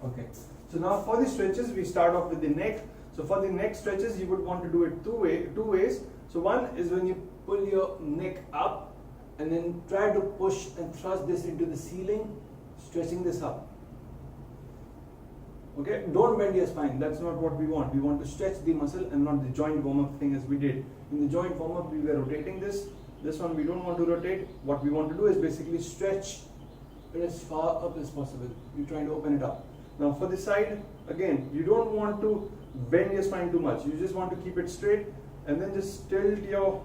Okay. So now for the stretches, we start off with the neck. So for the neck stretches, you would want to do it two ways. So one is when you pull your neck up and then try to push and thrust this into the ceiling, stretching this up. Okay, don't bend your spine. That's not what we want. We want to stretch the muscle and not the joint warm-up thing as we did. In the joint warm-up, we were rotating this. This one we don't want to rotate. What we want to do is basically stretch it as far up as possible. You're trying to open it up. Now for the side, again, you don't want to bend your spine too much. You just want to keep it straight and then just tilt your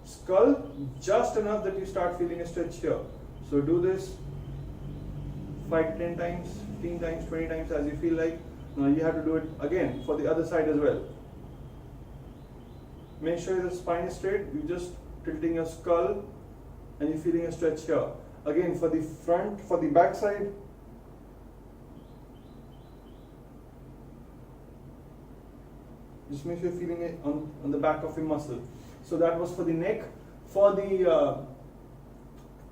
skull just enough that you start feeling a stretch here. So do this 5 to 10 times, 15 times, 20 times as you feel like. Now you have to do it again for the other side as well. Make sure the spine is straight. You're just tilting your skull and you're feeling a stretch here. Again for the front, for the back side. Just make sure you're feeling it on the back of your muscle. So that was for the neck. For the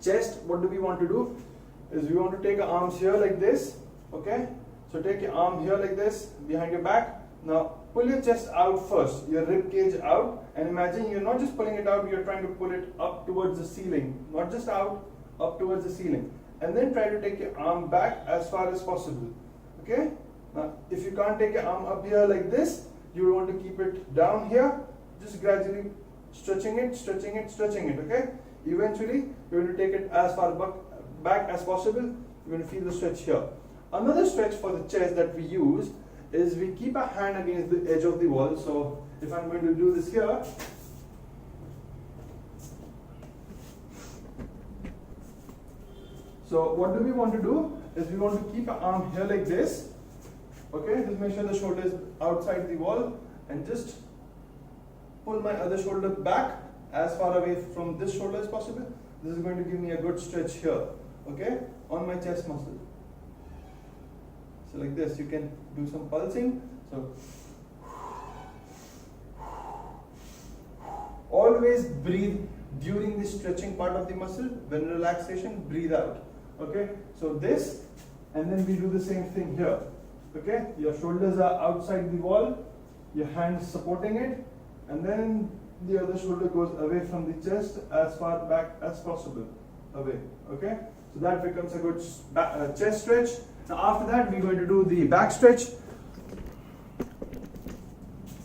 chest, what do we want to do? Is we want to take our arms here like this. Okay? So take your arm here like this, behind your back. Now pull your chest out first, your rib cage out. And imagine you're not just pulling it out, you're trying to pull it up towards the ceiling. Not just out, up towards the ceiling. And then try to take your arm back as far as possible. Okay? Now if you can't take your arm up here like this, you want to keep it down here, just gradually stretching it, stretching it, stretching it, okay? Eventually, you're going to take it as far back as possible. You're going to feel the stretch here. Another stretch for the chest that we use is we keep our hand against the edge of the wall. So if I'm going to do this here, so what do we want to do is we want to keep our arm here like this. Okay, just make sure the shoulder is outside the wall and just pull my other shoulder back as far away from this shoulder as possible. This is going to give me a good stretch here, okay, on my chest muscle. So like this, you can do some pulsing. So always breathe during the stretching part of the muscle. When relaxation, breathe out. Okay, so this, and then we do the same thing here. Okay, your shoulders are outside the wall, your hands supporting it, and then the other shoulder goes away from the chest as far back as possible, away. Okay, so that becomes a good chest stretch. Now after that, we're going to do the back stretch.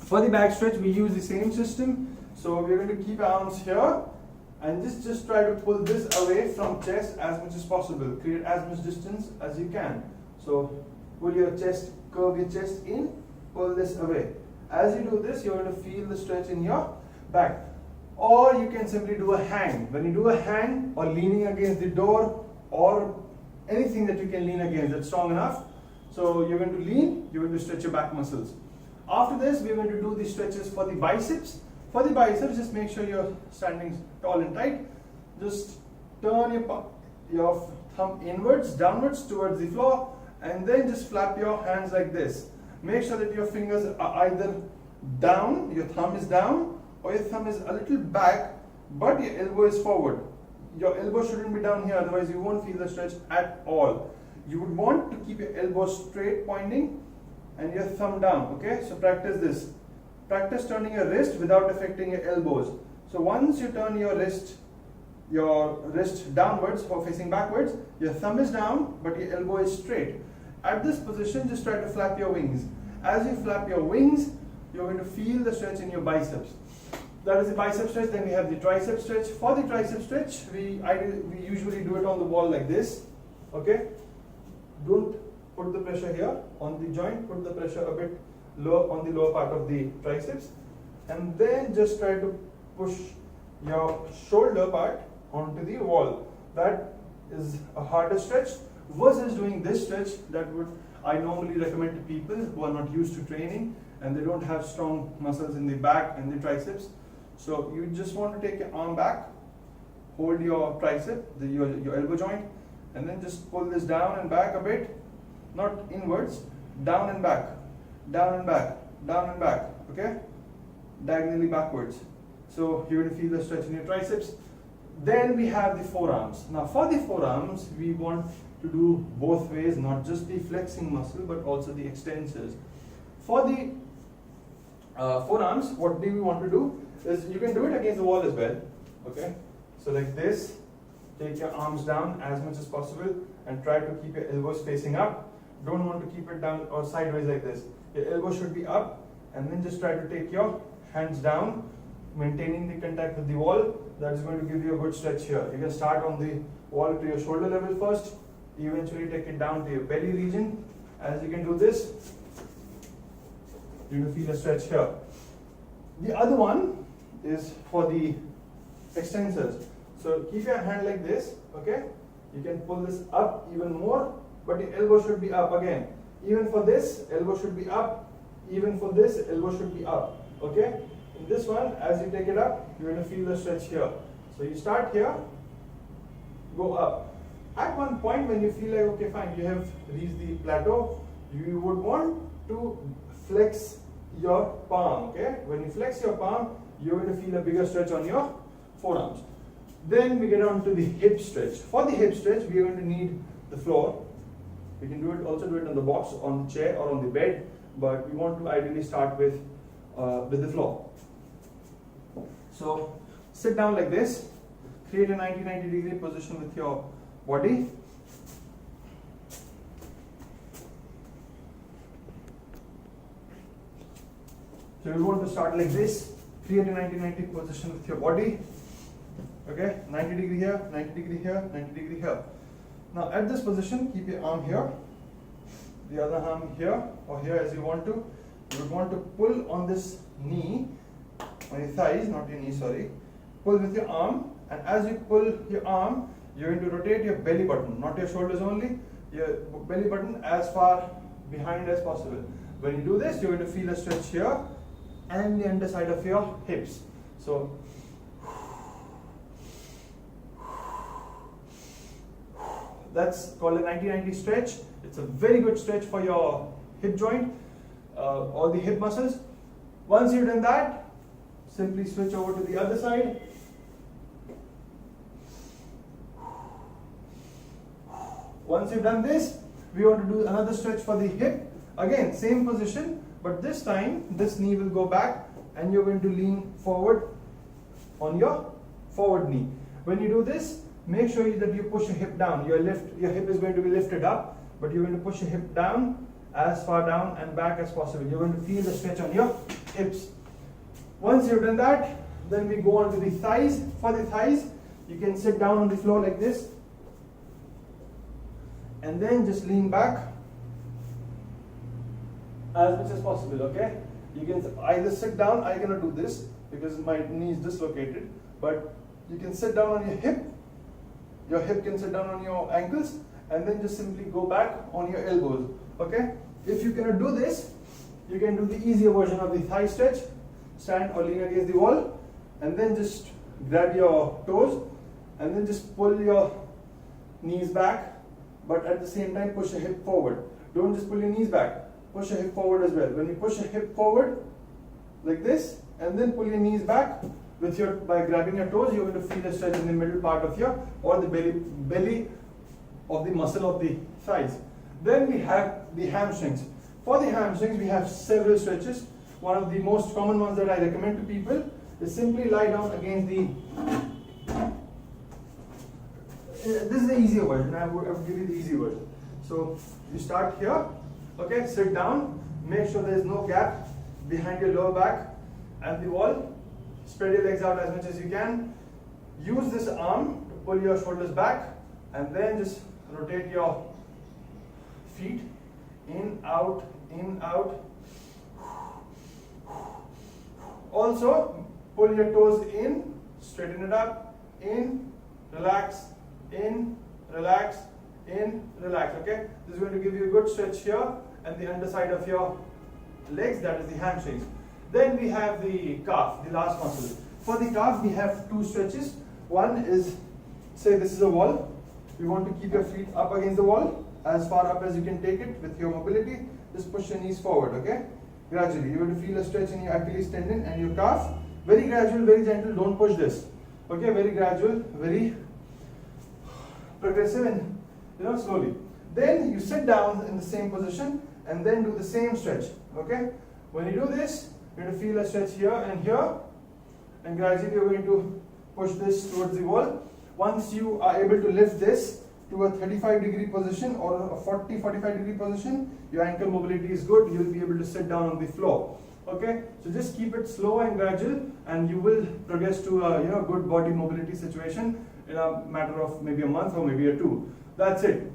For the back stretch, we use the same system. So we're going to keep our arms here and just try to pull this away from chest as much as possible. Create as much distance as you can. So pull your chest, curve your chest in, pull this away. As you do this, you're going to feel the stretch in your back. Or you can simply do a hang. When you do a hang or leaning against the door or anything that you can lean against that's strong enough. So you're going to lean, you're going to stretch your back muscles. After this, we're going to do the stretches for the biceps. For the biceps, just make sure you're standing tall and tight. Just turn your thumb inwards, downwards towards the floor, and then just flap your hands like this. Make sure that your fingers are either down, your thumb is down, or your thumb is a little back, but your elbow is forward. Your elbow shouldn't be down here, otherwise you won't feel the stretch at all. You would want to keep your elbow straight pointing and your thumb down, okay? So practice this. Practice turning your wrist without affecting your elbows. So once you turn your wrist downwards or facing backwards, your thumb is down, but your elbow is straight. At this position, just try to flap your wings. As you flap your wings, you're going to feel the stretch in your biceps. That is the bicep stretch. Then we have the tricep stretch. For the tricep stretch, we usually do it on the wall like this. Okay? Don't put the pressure here on the joint. Put the pressure a bit lower on the lower part of the triceps. And then just try to push your shoulder part onto the wall. That is a harder stretch versus doing this stretch that I normally recommend to people who are not used to training and they don't have strong muscles in the back and the triceps. So you just want to take your arm back, hold your tricep, your elbow joint, and then just pull this down and back a bit, not inwards, down and back, down and back, down and back, okay? Diagonally backwards. So you're going to feel the stretch in your triceps. Then we have the forearms. Now for the forearms, we want to do both ways, not just the flexing muscle but also the extensors. For the forearms, what do we want to do is you can do it against the wall as well. Okay, so like this, take your arms down as much as possible and try to keep your elbows facing up. Don't want to keep it down or sideways like this. Your elbow should be up, and then just try to take your hands down, maintaining the contact with the wall. That is going to give you a good stretch here. You can start on the wall to your shoulder level first, eventually take it down to your belly region. As you can do this, you will feel a stretch here. The other one is for the extensors. So keep your hand like this, okay? You can pull this up even more, but your elbow should be up again. Even for this, elbow should be up. Even for this, elbow should be up, okay? In this one, as you take it up, you're going to feel the stretch here. So you start here, go up. At one point when you feel like, okay fine, you have reached the plateau, you would want to flex your palm, okay? When you flex your palm, you're going to feel a bigger stretch on your forearms. Then we get on to the hip stretch. For the hip stretch, we are going to need the floor. We can do it, also do it on the box, on the chair or on the bed, but we want to ideally start with the floor. So sit down like this, create a 90 degree position with your body. So you want to start like this, create a 90 position with your body. Okay, 90 degree here, 90 degree here, 90 degree here. Now at this position, keep your arm here, the other arm here or here as you want to. You would want to pull on this knee, on your thighs, not your knee, sorry. Pull with your arm, and as you pull your arm, you're going to rotate your belly button, not your shoulders only, your belly button as far behind as possible. When you do this, you're going to feel a stretch here and the underside of your hips. So that's called a 90-90 stretch. It's a very good stretch for your hip joint, all the hip muscles. Once you've done that, simply switch over to the other side. Once you've done this, we want to do another stretch for the hip. Again, same position, but this time this knee will go back and you're going to lean forward on your forward knee. When you do this, make sure that you push your hip down. Your hip is going to be lifted up, but you're going to push your hip down, as far down and back as possible. You're going to feel the stretch on your hips. Once you've done that, then we go on to the thighs. For the thighs, you can sit down on the floor like this and then just lean back as much as possible, okay? You can either sit down. I cannot do this because my knee is dislocated, but you can sit down on your hip. Your hip can sit down on your ankles, and then just simply go back on your elbows, okay? If you cannot do this, you can do the easier version of the thigh stretch. Stand or lean against the wall, and then just grab your toes, and then just pull your knees back, but at the same time push your hip forward. Don't just pull your knees back, push your hip forward as well. When you push your hip forward, like this, and then pull your knees back, by grabbing your toes, you're going to feel a stretch in the middle part of your, or the belly of the muscle of the thighs. Then we have the hamstrings. For the hamstrings, we have several stretches. One of the most common ones that I recommend to people is simply lie down against the, this is the easier version. I will give you the easy version. So you start here, okay, sit down, make sure there is no gap behind your lower back and the wall. Spread your legs out as much as you can. Use this arm to pull your shoulders back, and then just rotate your feet in, out, in, out. Also, pull your toes in, straighten it up, in, relax, in, relax, in, relax, okay? This is going to give you a good stretch here and the underside of your legs, that is the hamstrings. Then we have the calf, the last muscle. For the calf, we have two stretches. One is, say this is a wall. You want to keep your feet up against the wall, as far up as you can take it with your mobility. Just push your knees forward, okay? Gradually, you're going to feel a stretch in your Achilles tendon and your calf. Very gradual, very gentle, don't push this. Okay, very gradual, very progressive, and slowly. Then you sit down in the same position and then do the same stretch. Okay? When you do this, you're going to feel a stretch here, and gradually you're going to push this towards the wall. Once you are able to lift this to a 35-degree position or a 40-45-degree position, your ankle mobility is good. You'll be able to sit down on the floor. Okay, so just keep it slow and gradual, and you will progress to a good body mobility situation in a matter of maybe a month or maybe a two. That's it.